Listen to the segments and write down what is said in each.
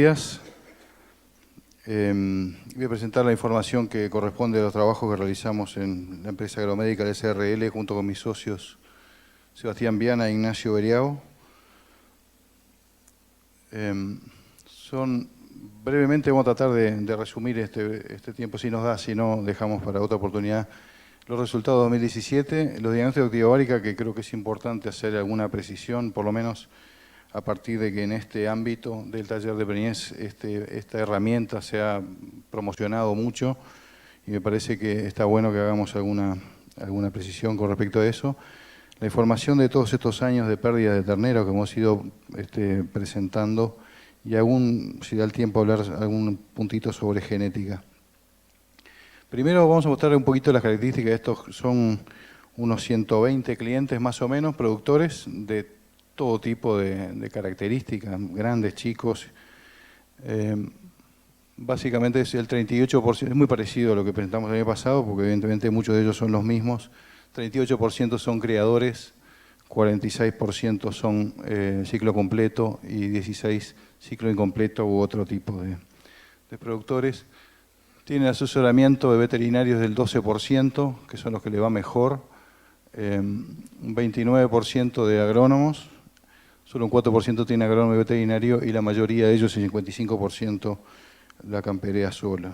días. Voy a presentar la información que corresponde a los trabajos que realizamos en la empresa agromédica del SRL junto con mis socios Sebastián Viana e Ignacio Beriao. Brevemente vamos a tratar de resumir este tiempo, si nos da, si no dejamos para otra oportunidad, los resultados de 2017, los diagnósticos de actividad bárica, que creo que es importante hacer alguna precisión, por lo menos a partir de que en este ámbito del taller de preñez esta herramienta se ha promocionado mucho y me parece que está bueno que hagamos alguna precisión con respecto a eso. La información de todos estos años de pérdida de ternero que hemos ido presentando y si da el tiempo, hablar algún puntito sobre genética. Primero vamos a mostrar un poquito las características. Estos son unos 120 clientes más o menos, productores de todo tipo de características, grandes, chicos. Básicamente es el 38%, es muy parecido a lo que presentamos el año pasado, porque evidentemente muchos de ellos son los mismos. 38% son criadores, 46% son ciclo completo y 16% ciclo incompleto u otro tipo de productores. Tienen asesoramiento de veterinarios del 12%, que son los que le va mejor. Un 29% de agrónomos, solo un 4% tiene agrónomo y veterinario y la mayoría de ellos, el 55%, la camperea sola.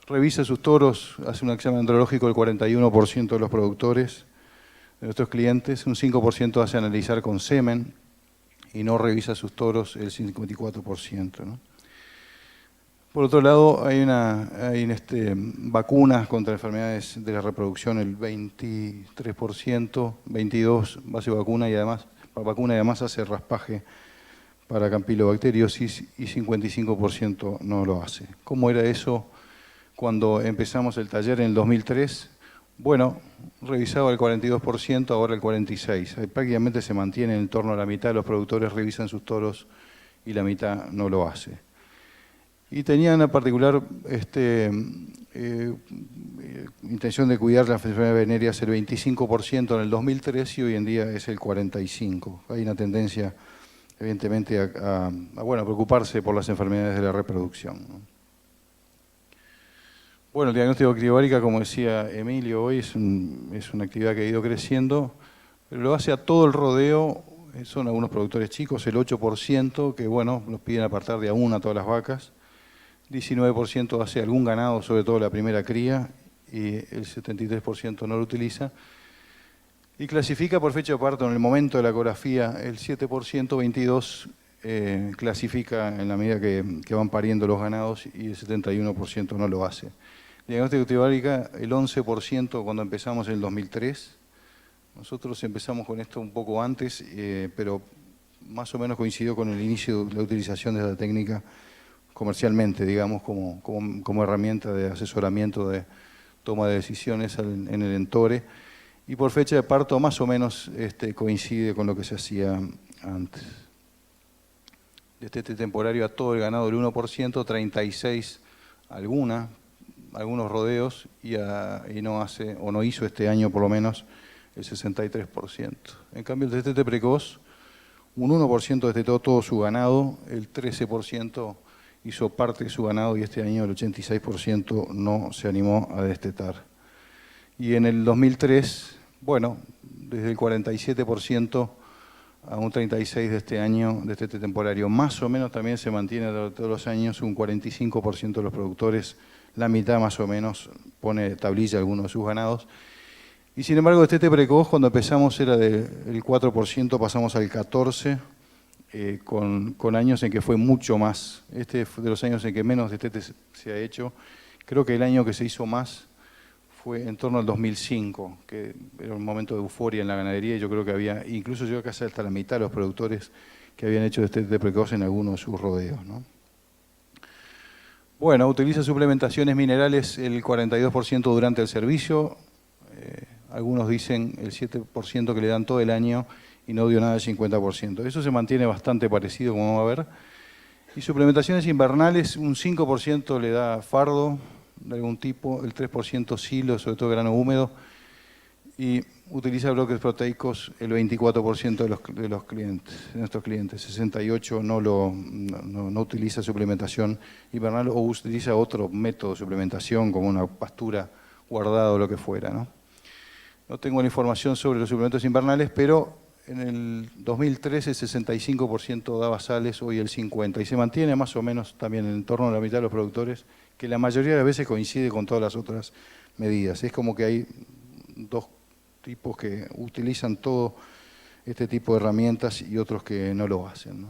Revisa sus toros, hace un examen andrológico el 41% de los productores de nuestros clientes, un 5% hace analizar con semen y no revisa sus toros el 54%, ¿no? Por otro lado, hay vacunas contra enfermedades de la reproducción, el 23%, 22% base vacuna y además hace raspaje para campilobacteriosis y 55% no lo hace. ¿Cómo era eso cuando empezamos el taller en el 2003? Bueno, revisaba el 42%, ahora el 46%. Prácticamente se mantiene en torno a la mitad de los productores revisan sus toros y la mitad no lo hace. Y tenían una particular intención de cuidar las enfermedades venéreas el 25% en el 2003 y hoy en día es el 45%. Hay una tendencia, evidentemente, a preocuparse por las enfermedades de la reproducción, ¿no? Bueno, el diagnóstico de actividad bárica, como decía Emilio hoy, es una actividad que ha ido creciendo, pero lo hace a todo el rodeo. Son algunos productores chicos, el 8%, que nos piden apartar de a una a todas las vacas. 19% hace algún ganado, sobre todo la primera cría, y el 73% no lo utiliza. Y clasifica por fecha de parto en el momento de la ecografía, el 7%, 22% clasifica en la medida que van pariendo los ganados y el 71% no lo hace. Diagnóstico de actividad bárica, el 11% cuando empezamos en el 2003. Nosotros empezamos con esto un poco antes, pero más o menos coincidió con el inicio de la utilización de esta técnica comercialmente, digamos, como herramienta de asesoramiento de toma de decisiones en el Entore. Y por fecha de parto más o menos coincide con lo que se hacía antes. Destete temporario a todo el ganado del 1%, 36% algunos rodeos y no hace, o no hizo este año por lo menos, el 63%. En cambio, el destete precoz, un 1% destetó todo su ganado, el 13% hizo parte de su ganado y este año el 86% no se animó a destetar. Y en el 2003, desde el 47% a un 36% de este año, de destete temporario, más o menos también se mantiene todos los años, un 45% de los productores, la mitad más o menos, pone tablilla alguno de sus ganados. Y sin embargo, el destete precoz, cuando empezamos era del 4%, pasamos al 14%, con años en que fue mucho más. Este fue de los años en que menos destete se ha hecho. Creo que el año que se hizo más fue en torno al 2005, que era un momento de euforia en la ganadería y yo creo que había, incluso llegó casi hasta la mitad de los productores que habían hecho destete precoz en algunos de sus rodeos, ¿no? Utiliza suplementaciones minerales el 42% durante el servicio. Algunos dicen el 7% que le dan todo el año y no dio nada el 50%. Eso se mantiene bastante parecido, como vamos a ver. Y suplementaciones invernales, un 5% le da fardo de algún tipo, el 3% silo, sobre todo grano húmedo, y utiliza bloques proteicos el 24% de los clientes, de nuestros clientes. 68% no utiliza suplementación invernal o utiliza otro método de suplementación como una pastura guardada o lo que fuera, ¿no? No tengo la información sobre los suplementos invernales, pero en el 2013 el 65% daba sales, hoy el 50%. Y se mantiene más o menos también en torno a la mitad de los productores, que la mayoría de las veces coincide con todas las otras medidas. Es como que hay dos tipos que utilizan todo este tipo de herramientas y otros que no lo hacen, ¿no?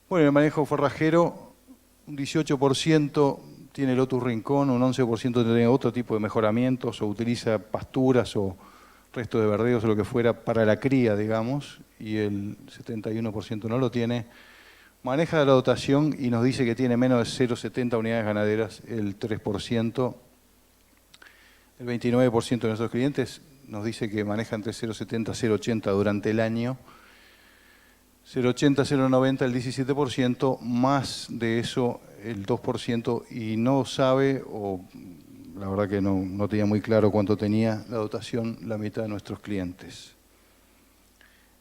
Bueno, el manejo forrajero, un 18% tiene Lotus Rincón, un 11% tiene otro tipo de mejoramientos o utiliza pasturas o restos de verdeos o lo que fuera para la cría, digamos, y el 71% no lo tiene. Maneja la dotación y nos dice que tiene menos de 0,70 unidades ganaderas, el 3%. El 29% de nuestros clientes nos dice que maneja entre 0,70 y 0,80 durante el año. 0,80, 0,90 el 17%, más de eso el 2%, y no sabe, o la verdad que no tenía muy claro cuánto tenía la dotación la mitad de nuestros clientes.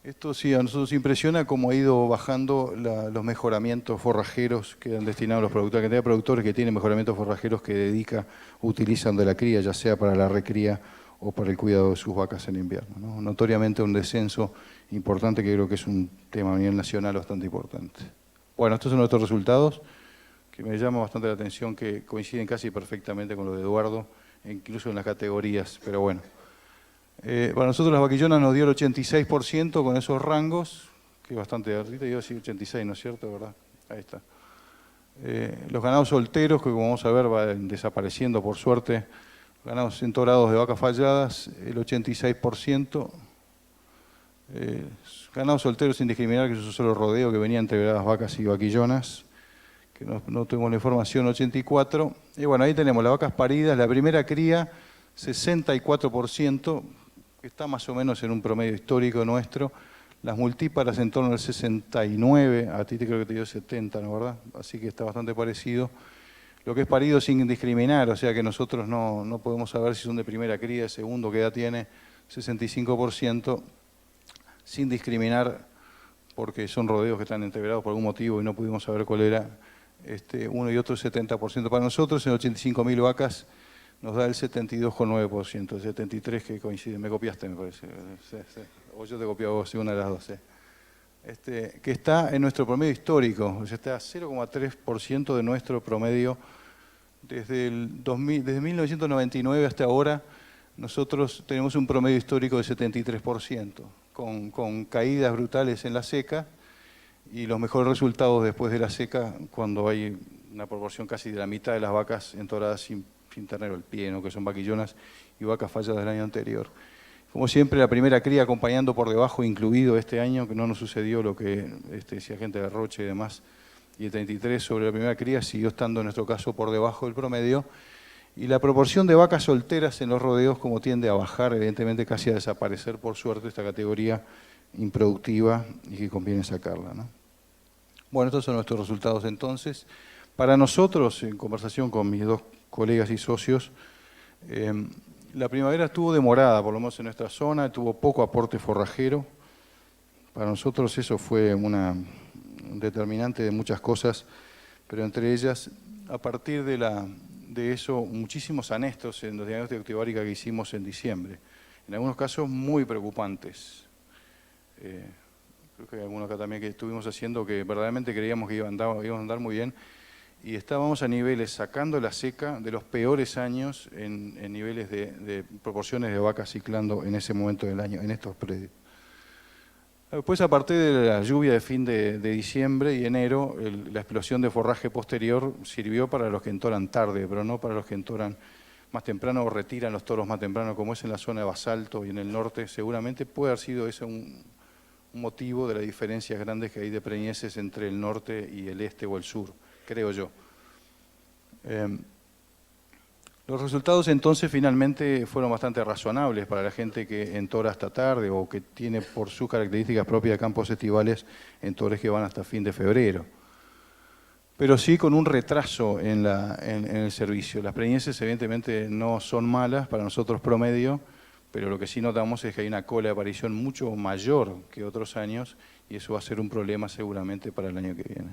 Esto sí, a nosotros impresiona cómo ha ido bajando los mejoramientos forrajeros que han destinado a los productores. La cantidad de productores que tienen mejoramientos forrajeros que utilizan de la cría, ya sea para la recría o para el cuidado de sus vacas en invierno, ¿no? Notoriamente un descenso importante que creo que es un tema a nivel nacional bastante importante. Bueno, estos son nuestros resultados, que me llama bastante la atención, que coinciden casi perfectamente con lo de Eduardo, incluso en las categorías, pero bueno. Para nosotros las vaquillonas nos dio el 86% con esos rangos, que es bastante, ahorita yo decía 86, ¿no es cierto? ¿Verdad? Ahí está. Los ganados solteros, que como vamos a ver van desapareciendo por suerte, ganados entorados de vacas falladas, el 86%. Ganados solteros sin discriminar, que es un solo rodeo que venía entre las vacas y vaquillonas, que no tuvimos la información, 84%. Y bueno, ahí tenemos las vacas paridas, la primera cría, 64%, que está más o menos en un promedio histórico nuestro. Las multíparas en torno al 69%, a ti te creo que te dio 70%, ¿no, verdad? Así que está bastante parecido. Lo que es parido sin discriminar, o sea que nosotros no podemos saber si son de primera cría, de segundo, qué edad tiene, 65%, sin discriminar, porque son rodeos que están entreverados por algún motivo y no pudimos saber cuál era, uno y otro 70%. Para nosotros, en 85.000 vacas, nos da el 72,9%, el 73% que coincide. Me copiaste, me parece. Sí, sí. O yo te copio a vos, sí, una de las dos. Sí. Que está en nuestro promedio histórico, o sea, está a 0,3% de nuestro promedio. Desde 1999 hasta ahora, nosotros tenemos un promedio histórico de 73%, con caídas brutales en la seca y los mejores resultados después de la seca, cuando hay una proporción casi de la mitad de las vacas entoradas sin ternero al pie, ¿no? Que son vaquillonas y vacas falladas del año anterior. Como siempre, la primera cría acompañando por debajo, incluido este año, que no nos sucedió lo que decía gente de Roche y demás, y el 33 sobre la primera cría siguió estando en nuestro caso por debajo del promedio, y la proporción de vacas solteras en los rodeos como tiende a bajar, evidentemente casi a desaparecer, por suerte, esta categoría improductiva y que conviene sacarla, ¿no? Bueno, estos son nuestros resultados entonces. Para nosotros, en conversación con mis dos colegas y socios, la primavera estuvo demorada, por lo menos en nuestra zona, tuvo poco aporte forrajero. Para nosotros eso fue un determinante de muchas cosas, pero entre ellas, a partir de eso, muchísimos anestos en los diagnósticos de activárica que hicimos en diciembre. En algunos casos muy preocupantes. Creo que hay algunos acá también que estuvimos haciendo que verdaderamente creíamos que íbamos a andar muy bien. Y estábamos a niveles, sacando la seca, de los peores años en niveles de proporciones de vacas ciclando en ese momento del año, en estos predios. Después, a partir de la lluvia de fin de diciembre y enero, la explosión de forraje posterior sirvió para los que entoran tarde, pero no para los que entoran más temprano o retiran los toros más temprano, como es en la zona de Basalto y en el norte. Seguramente puede haber sido ese un motivo de las diferencias grandes que hay de preñeces entre el norte y el este o el sur, creo yo. Los resultados entonces finalmente fueron bastante razonables para la gente que entora hasta tarde o que tiene por sus características propias campos estivales entores que van hasta fin de febrero. Pero sí con un retraso en el servicio. Las preñeces evidentemente no son malas, para nosotros promedio, pero lo que sí notamos es que hay una cola de aparición mucho mayor que otros años y eso va a ser un problema seguramente para el año que viene.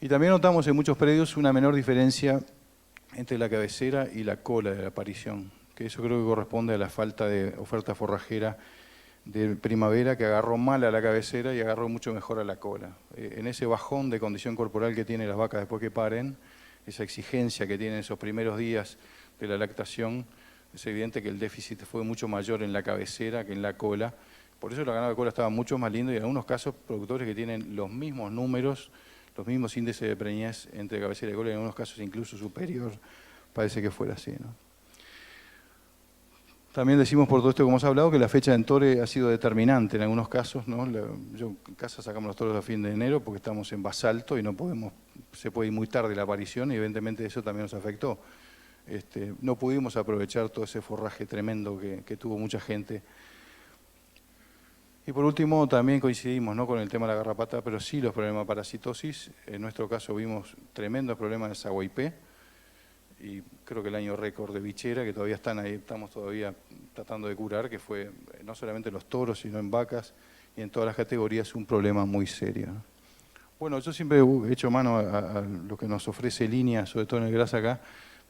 Y también notamos en muchos predios una menor diferencia entre la cabecera y la cola de la aparición, que eso creo que corresponde a la falta de oferta forrajera de primavera que agarró mal a la cabecera y agarró mucho mejor a la cola. En ese bajón de condición corporal que tienen las vacas después que paren, esa exigencia que tienen esos primeros días de la lactación, es evidente que el déficit fue mucho mayor en la cabecera que en la cola. Por eso la ganado de cola estaba mucho más lindo y en algunos casos productores que tienen los mismos números, los mismos índices de preñez entre cabecera y cola, y en algunos casos incluso superior, parece que fuera así, ¿no? También decimos por todo esto que hemos hablado que la fecha de entore ha sido determinante en algunos casos, ¿no? Yo en casa sacamos los toros a fin de enero porque estamos en basalto y no podemos, se puede ir muy tarde la aparición y evidentemente eso también nos afectó. No pudimos aprovechar todo ese forraje tremendo que tuvo mucha gente. Y por último también coincidimos, ¿no?, con el tema de la garrapata, pero sí los problemas de parasitosis. En nuestro caso vimos tremendos problemas de saguaipé. Y creo que el año récord de bichera, que todavía están ahí, estamos todavía tratando de curar, que fue no solamente en los toros, sino en vacas y en todas las categorías un problema muy serio. Bueno, yo siempre he hecho mano a lo que nos ofrece línea, sobre todo en el grasa acá.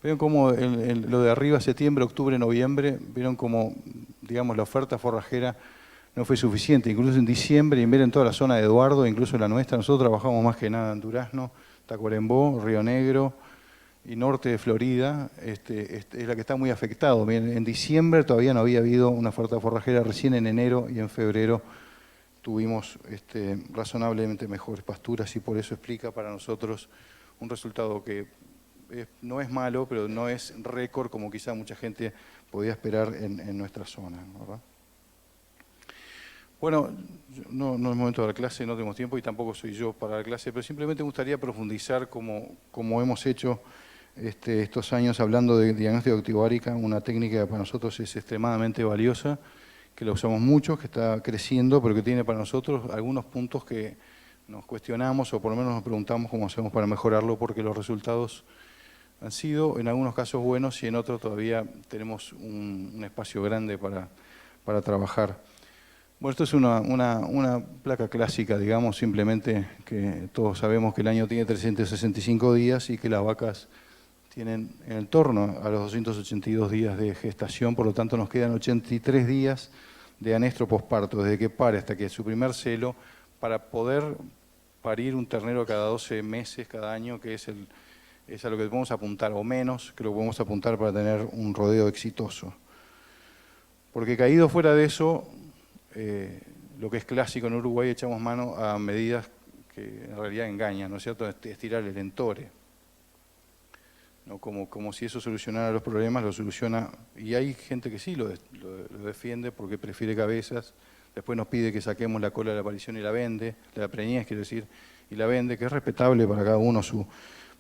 Vieron cómo lo de arriba, septiembre, octubre, noviembre, vieron cómo, digamos, la oferta forrajera no fue suficiente. Incluso en diciembre, y miren toda la zona de Eduardo, incluso en la nuestra, nosotros trabajamos más que nada en Durazno, Tacuarembó, Río Negro y norte de Florida, es la que está muy afectado. En diciembre todavía no había habido una oferta forrajera, recién en enero y en febrero tuvimos razonablemente mejores pasturas y por eso explica para nosotros un resultado que no es malo, pero no es récord como quizá mucha gente podía esperar en nuestra zona, ¿verdad? Bueno, no es momento de dar clase, no tenemos tiempo y tampoco soy yo para dar clase, pero simplemente me gustaría profundizar como hemos hecho estos años hablando de diagnóstico activárica, una técnica que para nosotros es extremadamente valiosa, que la usamos mucho, que está creciendo, pero que tiene para nosotros algunos puntos que nos cuestionamos o por lo menos nos preguntamos cómo hacemos para mejorarlo, porque los resultados han sido en algunos casos buenos y en otros todavía tenemos un espacio grande para trabajar. Bueno, esto es una placa clásica, digamos, simplemente que todos sabemos que el año tiene 365 días y que las vacas tienen en torno a los 282 días de gestación, por lo tanto nos quedan 83 días de anestro posparto, desde que pare hasta que su primer celo, para poder parir un ternero cada 12 meses, cada año, que es a lo que podemos apuntar, o menos, que lo podemos apuntar para tener un rodeo exitoso. Porque caído fuera de eso, lo que es clásico en Uruguay, echamos mano a medidas que en realidad engañan, ¿no es cierto? Estirar el entore. ¿No? Como si eso solucionara los problemas, lo soluciona, y hay gente que sí lo defiende porque prefiere cabezas, después nos pide que saquemos la cola de la aparición y la vende, la preñez quiero decir, y la vende, que es respetable para cada uno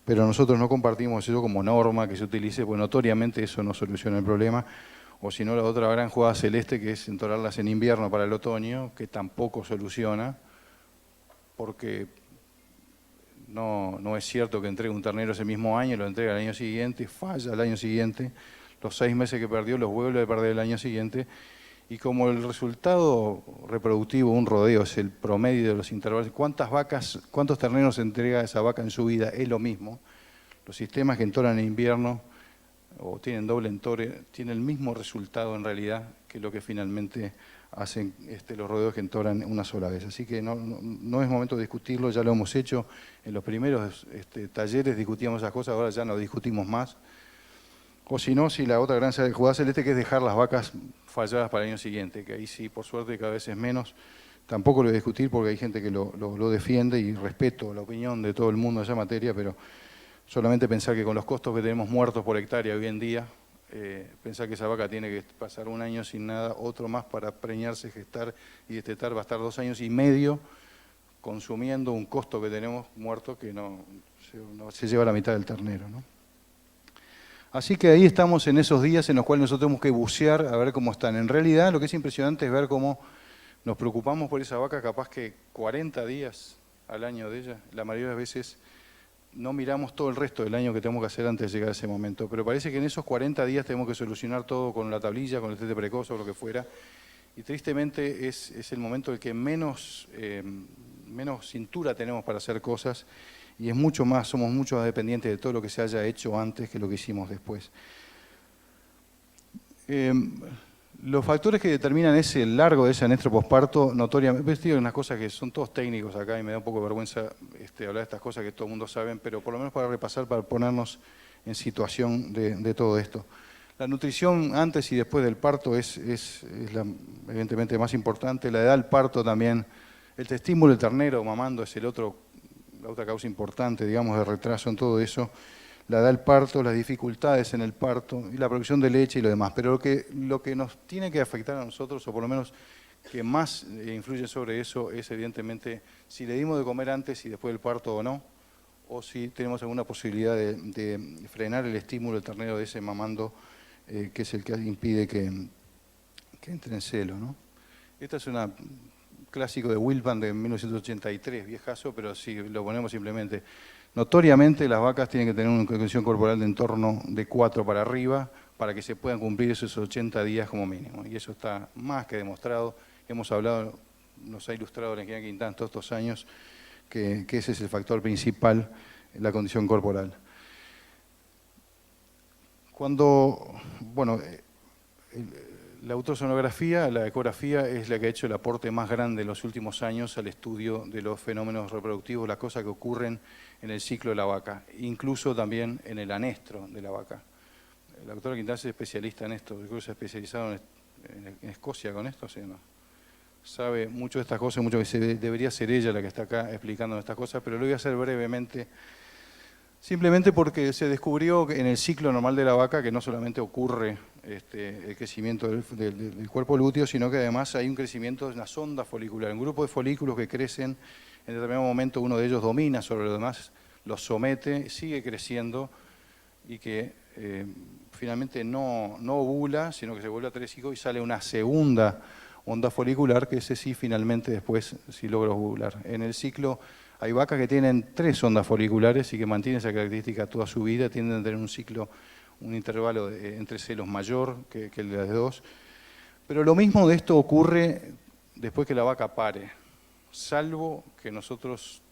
pero nosotros no compartimos eso como norma que se utilice, pues notoriamente eso no soluciona el problema, o si no la otra gran jugada celeste que es entorarlas en invierno para el otoño, que tampoco soluciona, porque no es cierto que entregue un ternero ese mismo año, lo entrega al año siguiente, falla al año siguiente, los 6 meses que perdió los vuelve a perder el año siguiente, y como el resultado reproductivo de un rodeo es el promedio de los intervalos, cuántos terneros entrega esa vaca en su vida, es lo mismo, los sistemas que entoran en invierno o tienen doble entore, tienen el mismo resultado en realidad que lo que finalmente hacen los rodeos que entoran una sola vez. Así que no es momento de discutirlo, ya lo hemos hecho. En los primeros talleres discutíamos esas cosas, ahora ya no discutimos más. O si no, si la otra gran jugada celeste que es dejar las vacas falladas para el año siguiente, que ahí sí, por suerte, cada vez es menos. Tampoco lo voy a discutir porque hay gente que lo defiende y respeto la opinión de todo el mundo en esa materia, pero solamente pensar que con los costos que tenemos muertos por hectárea hoy en día, pensar que esa vaca tiene que pasar un año sin nada, otro más para preñarse, gestar y destetar, va a estar 2 años y medio consumiendo un costo que tenemos muerto que no se lleva la mitad del ternero, ¿no? Así que ahí estamos en esos días en los cuales nosotros tenemos que bucear a ver cómo están. En realidad lo que es impresionante es ver cómo nos preocupamos por esa vaca capaz que 40 días al año de ella, la mayoría de las veces no miramos todo el resto del año que tenemos que hacer antes de llegar a ese momento. Pero parece que en esos 40 días tenemos que solucionar todo con la tablilla, con el test de precoz o lo que fuera. Y tristemente es el momento en el que menos cintura tenemos para hacer cosas y es mucho más, somos mucho más dependientes de todo lo que se haya hecho antes que lo que hicimos después. Los factores que determinan ese largo de ese anestro posparto, notoriamente, digo unas cosas que son todos técnicos acá y me da un poco de vergüenza hablar de estas cosas que todo el mundo sabe, pero por lo menos para repasar, para ponernos en situación de todo esto. La nutrición antes y después del parto es evidentemente más importante, la edad del parto también, el estímulo del ternero mamando es la otra causa importante, digamos, de retraso en todo eso. La edad del parto, las dificultades en el parto y la producción de leche y lo demás. Pero lo que nos tiene que afectar a nosotros, o por lo menos que más influye sobre eso, es evidentemente si le dimos de comer antes y después del parto o no, o si tenemos alguna posibilidad de frenar el estímulo del ternero de ese mamando, que es el que impide que entre en celo, ¿no? Esta es un clásico de Wilpan de 1983, viejazo, pero si lo ponemos simplemente. Notoriamente las vacas tienen que tener una condición corporal de entorno de 4 para arriba para que se puedan cumplir esos 80 días como mínimo. Y eso está más que demostrado. Hemos hablado, nos ha ilustrado la ingeniera Quintana todos estos años, que ese es el factor principal, la condición corporal. La ultrasonografía, la ecografía es la que ha hecho el aporte más grande en los últimos años al estudio de los fenómenos reproductivos, las cosas que ocurren en el ciclo de la vaca, incluso también en el anestro de la vaca. La doctora Quintana es especialista en esto, yo creo que se ha especializado en Escocia con esto, ¿sí o no? Sabe mucho de estas cosas, mucho que debería ser ella la que está acá explicando estas cosas, pero lo voy a hacer brevemente. Simplemente porque se descubrió en el ciclo normal de la vaca que no solamente ocurre el crecimiento del cuerpo lúteo, sino que además hay un crecimiento de una sonda folicular, un grupo de folículos que crecen, en determinado momento uno de ellos domina sobre los demás, los somete, sigue creciendo y que finalmente no ovula, sino que se vuelve atrésico y sale una segunda onda folicular que ese sí finalmente después sí logra ovular. En el ciclo hay vacas que tienen 3 ondas foliculares y que mantienen esa característica toda su vida, tienden a tener un ciclo, un intervalo entre celos mayor que el de las 2. Pero lo mismo de esto ocurre después que la vaca pare, salvo que nosotros,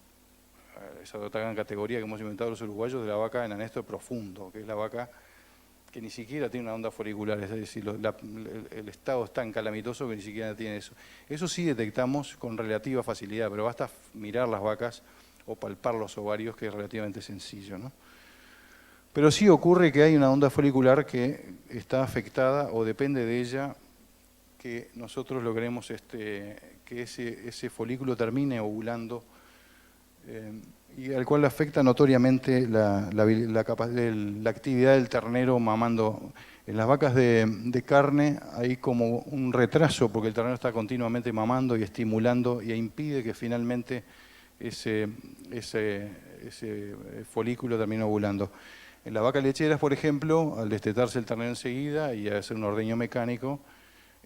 esa otra gran categoría que hemos inventado los uruguayos, de la vaca en anestro profundo, que es la vaca que ni siquiera tiene una onda folicular, es decir, el estado es tan calamitoso que ni siquiera tiene eso. Eso sí detectamos con relativa facilidad, pero basta mirar las vacas o palpar los ovarios, que es relativamente sencillo, ¿no? Pero sí ocurre que hay una onda folicular que está afectada o depende de ella que nosotros logremos que ese folículo termine ovulando y al cual afecta notoriamente la actividad del ternero mamando. En las vacas de carne hay como un retraso porque el ternero está continuamente mamando y estimulando y impide que finalmente ese folículo termine ovulando. En las vacas lecheras, por ejemplo, al destetarse el ternero enseguida y hacer un ordeño mecánico,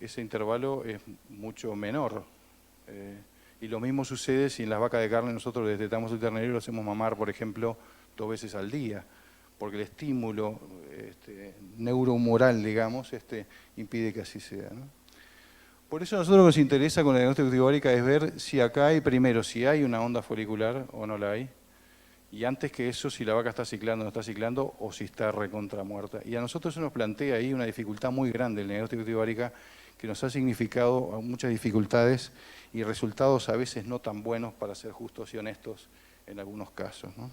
ese intervalo es mucho menor. Y lo mismo sucede si en las vacas de carne nosotros destetamos el ternero y lo hacemos mamar, por ejemplo, 2 veces al día, porque el estímulo neurohumoral, digamos, impide que así sea, ¿no? Por eso a nosotros lo que nos interesa con la diagnóstica ictibárica es ver si acá hay, primero, si hay una onda folicular o no la hay, y antes que eso, si la vaca está ciclando o no está ciclando, o si está recontra muerta. Y a nosotros eso nos plantea ahí una dificultad muy grande en la diagnóstica ictibárica, que nos ha significado muchas dificultades y resultados a veces no tan buenos, para ser justos y honestos en algunos casos, ¿no?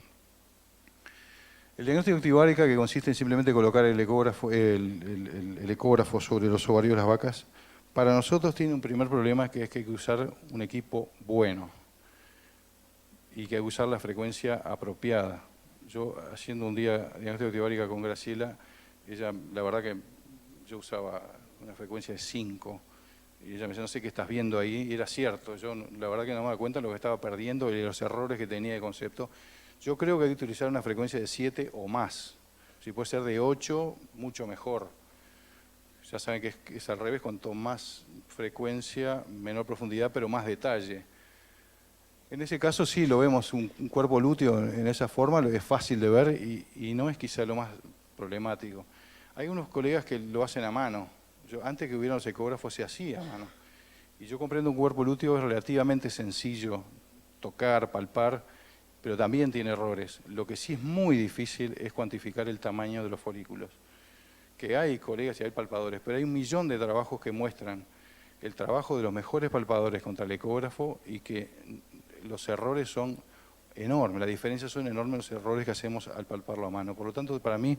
El diagnóstico ictibárica, que consiste en simplemente colocar el ecógrafo sobre los ovarios de las vacas, para nosotros tiene un primer problema, que es que hay que usar un equipo bueno y que hay que usar la frecuencia apropiada. Yo, haciendo un día diagnóstico ictibárica con Graciela, ella, la verdad que yo usaba una frecuencia de 5, y ella me decía, no sé qué estás viendo ahí, y era cierto, yo la verdad que no me daba cuenta de lo que estaba perdiendo y los errores que tenía de concepto. Yo creo que hay que utilizar una frecuencia de 7 o más, si puede ser de 8, mucho mejor. Ya saben que es al revés, cuanto más frecuencia, menor profundidad, pero más detalle. En ese caso sí lo vemos, un cuerpo lúteo en esa forma, es fácil de ver y no es quizá lo más problemático. Hay unos colegas que lo hacen a mano. Antes que hubiera los ecógrafos se hacía a mano. Y yo comprendo un cuerpo lúteo es relativamente sencillo, tocar, palpar, pero también tiene errores. Lo que sí es muy difícil es cuantificar el tamaño de los folículos. Que hay colegas y hay palpadores, pero hay un millón de trabajos que muestran el trabajo de los mejores palpadores contra el ecógrafo y que los errores son enormes, la diferencia son enormes los errores que hacemos al palparlo a mano. Por lo tanto, para mí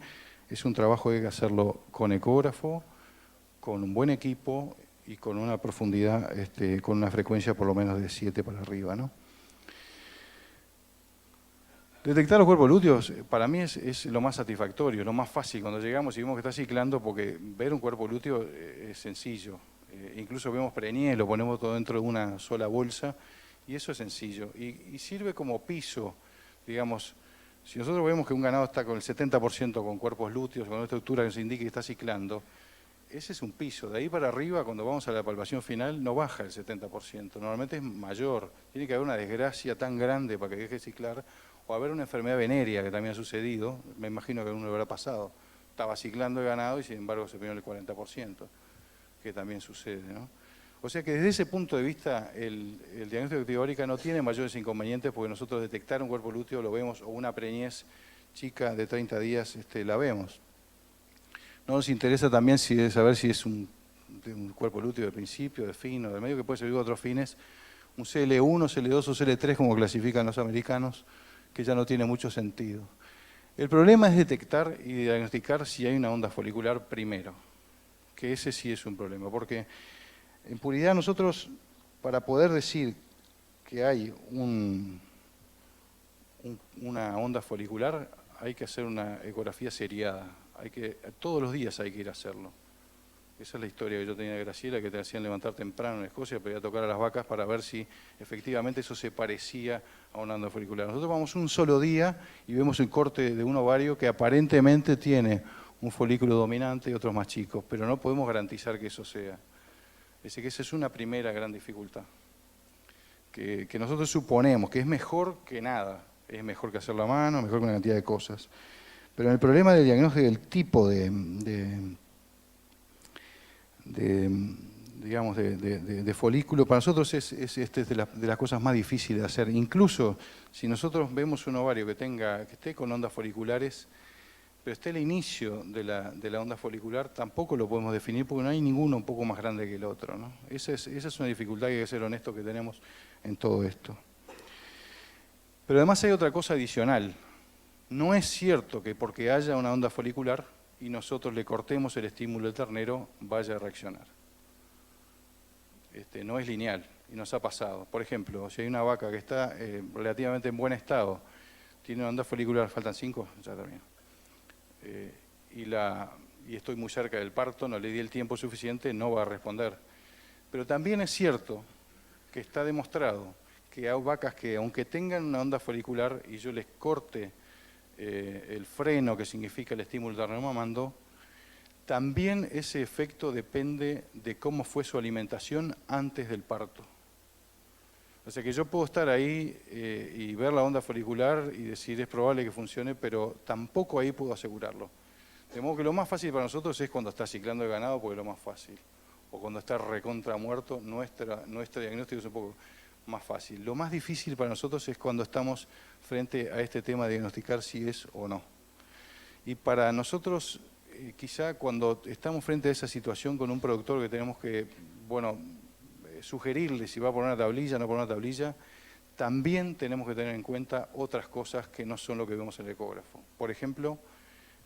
es un trabajo que hay que hacerlo con ecógrafo, con un buen equipo y con una profundidad, con una frecuencia por lo menos de 7 para arriba, ¿no? Detectar los cuerpos lúteos para mí es lo más satisfactorio, lo más fácil cuando llegamos y vemos que está ciclando, porque ver un cuerpo lúteo es sencillo. Incluso vemos preñez, lo ponemos todo dentro de una sola bolsa y eso es sencillo. Y sirve como piso, digamos, si nosotros vemos que un ganado está con el 70% con cuerpos lúteos, con una estructura que nos indique que está ciclando, ese es un piso. De ahí para arriba, cuando vamos a la palpación final, no baja el 70%. Normalmente es mayor. Tiene que haber una desgracia tan grande para que deje de ciclar, o haber una enfermedad venérea, que también ha sucedido. Me imagino que a uno le habrá pasado. Estaba ciclando el ganado y sin embargo se perdió el 40%, que también sucede, ¿no? O sea que desde ese punto de vista, el diagnóstico de activaórica no tiene mayores inconvenientes, porque nosotros detectar un cuerpo lúteo lo vemos, o una preñez chica de 30 días la vemos. No nos interesa también saber si es un cuerpo lúteo de principio, de fin o de medio, que puede servir a otros fines. Un CL1, CL2 o CL3, como clasifican los americanos, que ya no tiene mucho sentido. El problema es detectar y diagnosticar si hay una onda folicular primero, que ese sí es un problema, porque en puridad nosotros, para poder decir que hay una onda folicular, hay que hacer una ecografía seriada. Todos los días hay que ir a hacerlo. Esa es la historia que yo tenía de Graciela, que te hacían levantar temprano en Escocia para ir a tocar a las vacas para ver si efectivamente eso se parecía a una onda folicular. Nosotros vamos un solo día y vemos el corte de un ovario que aparentemente tiene un folículo dominante y otros más chicos, pero no podemos garantizar que eso sea. Es que esa es una primera gran dificultad, que nosotros suponemos que es mejor que nada, es mejor que hacerlo a mano, mejor que una cantidad de cosas. Pero en el problema del diagnóstico del tipo digamos, de folículo, para nosotros es de las cosas más difíciles de hacer. Incluso si nosotros vemos un ovario que esté con ondas foliculares, pero esté el inicio de la onda folicular, tampoco lo podemos definir porque no hay ninguno un poco más grande que el otro, ¿no? Esa es una dificultad que hay que ser honesto que tenemos en todo esto. Pero además hay otra cosa adicional. No es cierto que porque haya una onda folicular y nosotros le cortemos el estímulo del ternero, vaya a reaccionar. No es lineal y nos ha pasado. Por ejemplo, si hay una vaca que está relativamente en buen estado, tiene una onda folicular, faltan 5, ya termino, y estoy muy cerca del parto, no le di el tiempo suficiente, no va a responder. Pero también es cierto que está demostrado que hay vacas que, aunque tengan una onda folicular y yo les corte el freno, que significa el estímulo ternero mamando, también ese efecto depende de cómo fue su alimentación antes del parto. O sea que yo puedo estar ahí y ver la onda folicular y decir es probable que funcione, pero tampoco ahí puedo asegurarlo. De modo que lo más fácil para nosotros es cuando está ciclando el ganado, porque es lo más fácil. O cuando está recontra muerto, nuestro diagnóstico es un poco más fácil. Lo más difícil para nosotros es cuando estamos frente a este tema de diagnosticar si es o no. Y para nosotros, quizá cuando estamos frente a esa situación con un productor que tenemos que, bueno, sugerirle si va a poner una tablilla o no poner una tablilla, también tenemos que tener en cuenta otras cosas que no son lo que vemos en el ecógrafo. Por ejemplo,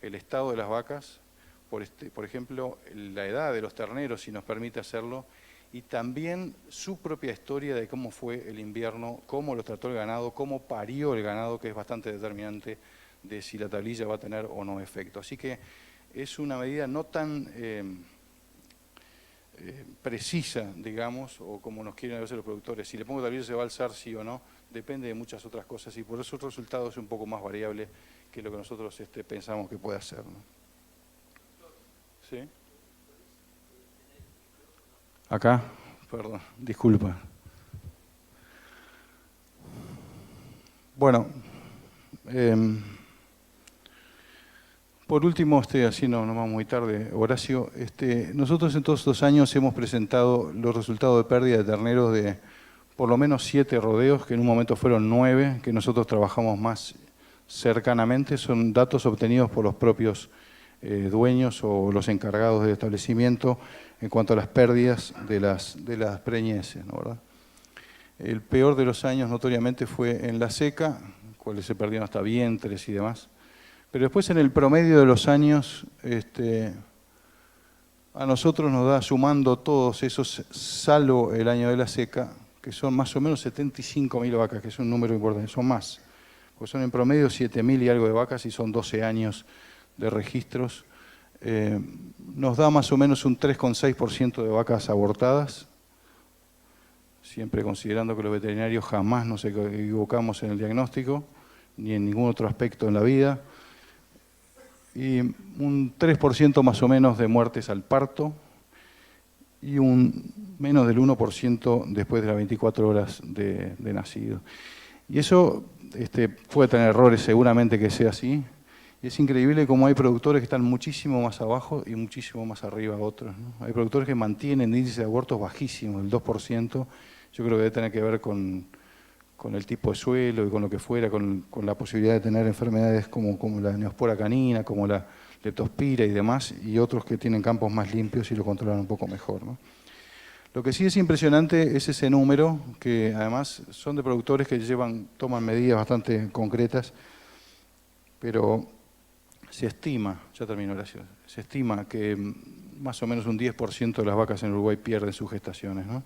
el estado de las vacas, por ejemplo, la edad de los terneros, si nos permite hacerlo, y también su propia historia de cómo fue el invierno, cómo lo trató el ganado, cómo parió el ganado, que es bastante determinante de si la tablilla va a tener o no efecto. Así que es una medida no tan precisa, digamos, o como nos quieren a veces los productores. Si le pongo tablilla se va a alzar sí o no, depende de muchas otras cosas y por eso el resultado es un poco más variable que lo que nosotros pensamos que puede hacer, ¿no? ¿Sí? Acá, perdón, disculpa. Bueno, por último, así no vamos muy tarde, Horacio, nosotros en todos estos años hemos presentado los resultados de pérdida de terneros de por lo menos 7 rodeos, que en un momento fueron 9, que nosotros trabajamos más cercanamente. Son datos obtenidos por los propios dueños o los encargados del establecimiento en cuanto a las pérdidas de las preñeces, ¿no, verdad? El peor de los años notoriamente fue en la seca, cuales se perdieron hasta vientres y demás. Pero después en el promedio de los años, a nosotros nos da, sumando todos esos, salvo el año de la seca, que son más o menos 75.000 vacas, que es un número importante, son más, porque son en promedio 7.000 y algo de vacas y son 12 años de registros. Nos da más o menos un 3,6% de vacas abortadas, siempre considerando que los veterinarios jamás nos equivocamos en el diagnóstico, ni en ningún otro aspecto en la vida. Y un 3% más o menos de muertes al parto y un menos del 1% después de las 24 horas de nacido. Y eso puede tener errores, seguramente que sea así. Y es increíble cómo hay productores que están muchísimo más abajo y muchísimo más arriba otros, ¿no? Hay productores que mantienen índices de abortos bajísimos, el 2%. Yo creo que debe tener que ver con el tipo de suelo y con lo que fuera, con la posibilidad de tener enfermedades como la neospora canina, como la leptospira y demás, y otros que tienen campos más limpios y lo controlan un poco mejor, ¿no? Lo que sí es impresionante es ese número, que además son de productores que toman medidas bastante concretas, pero se estima, ya terminó Horacio, se estima que más o menos un 10% de las vacas en Uruguay pierden sus gestaciones, ¿no?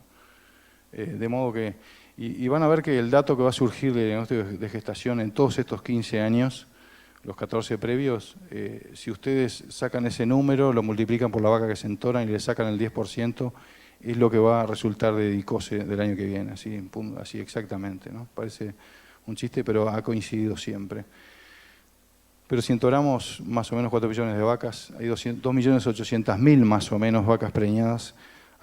De modo que, y van a ver que el dato que va a surgir de diagnóstico de gestación en todos estos 15 años, los 14 previos, si ustedes sacan ese número, lo multiplican por la vaca que se entoran y le sacan el 10%, es lo que va a resultar de DICOSE del año que viene, así exactamente, ¿no? Parece un chiste, pero ha coincidido siempre. Pero si entoramos más o menos 4 millones de vacas, hay 2.800.000 más o menos vacas preñadas,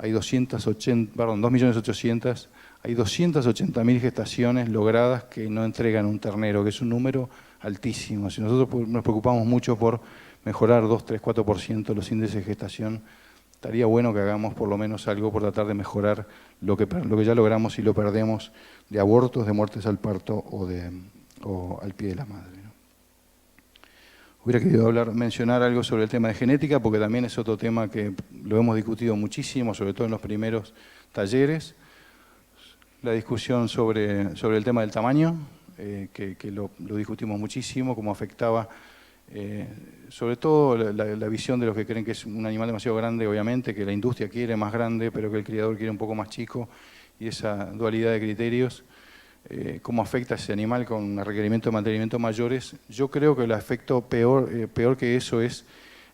hay 2.800.000, hay 280.000 gestaciones logradas que no entregan un ternero, que es un número altísimo. Si nosotros nos preocupamos mucho por mejorar 2, 3, 4% los índices de gestación, estaría bueno que hagamos por lo menos algo por tratar de mejorar lo que ya logramos y lo perdemos de abortos, de muertes al parto o al pie de la madre, ¿no? Hubiera querido mencionar algo sobre el tema de genética, porque también es otro tema que lo hemos discutido muchísimo, sobre todo en los primeros talleres. La discusión sobre el tema del tamaño, que lo discutimos muchísimo, cómo afectaba, sobre todo la visión de los que creen que es un animal demasiado grande, obviamente, que la industria quiere más grande, pero que el criador quiere un poco más chico, y esa dualidad de criterios. Cómo afecta a ese animal con requerimientos de mantenimiento mayores. Yo creo que el efecto peor que eso es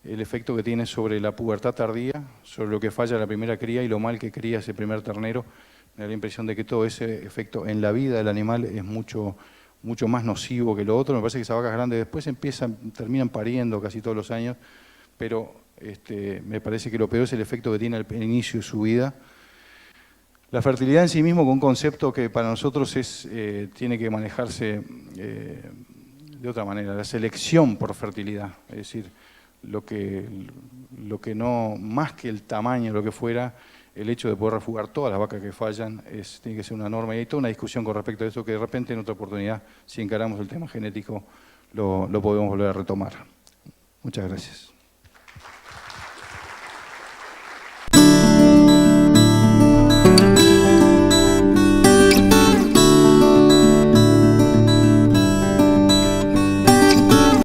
el efecto que tiene sobre la pubertad tardía, sobre lo que falla la primera cría y lo mal que cría ese primer ternero. Me da la impresión de que todo ese efecto en la vida del animal es mucho más nocivo que lo otro. Me parece que esas vacas grandes después terminan pariendo casi todos los años, pero me parece que lo peor es el efecto que tiene al inicio de su vida. La fertilidad en sí mismo, con un concepto que para nosotros tiene que manejarse de otra manera, la selección por fertilidad, es decir, lo que no, más que el tamaño, lo que fuera, el hecho de poder refugar todas las vacas que fallan, tiene que ser una norma, y hay toda una discusión con respecto a eso que de repente en otra oportunidad, si encaramos el tema genético, lo podemos volver a retomar. Muchas gracias.